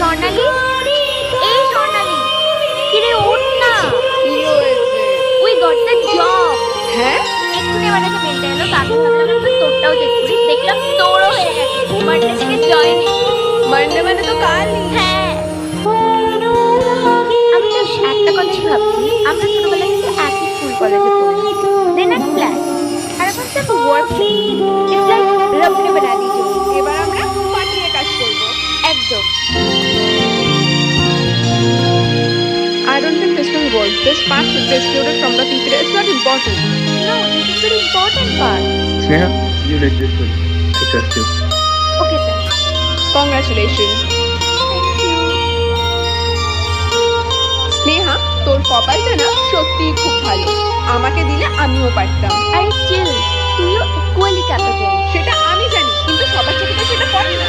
স্বর্ণালী, এই স্বর্ণালী, কিরে ওঠ না। কি হয়েছে? We got the job. হ্যাঁ, এক্ষুনি আমার কাছে মেলটা এলো, তো আমি ভাবলাম একটু তোরটাও চেক করি। দেখলাম তোরও হয়ে গেছে, মানডে থেকে জয়েনিং। মানডে মানে তো কালই। হ্যাঁ, আমি জাস্ট একটা কথাই ভাবছি, আমরা ছোটবেলা থেকে একই স্কুল কলেজে পড়লাম, দেন এক ক্লাস, আর এখন সব ওয়ার্কিং। ইটস লাইক রব নে বানা দি জোড়ি। এবার আমরা পাঠিয়ে কাজ করব। একদম। I don't think this will work. This part should be excluded from the PPT. It's not important. No, this is very important part. Sneha, you lead this one. I trust you. Okay, sir. Congratulations. Thank you. Sneha, তোর কপালটা না সত্যিই খুব ভালো। আমাকে দিলে আমিও পারতাম। আরে চিল, তুইও ইকুয়ালি ক্যাপেবল। সেটা আমি জানি, কিন্তু সবার চোখে তো সেটা পড়ে না।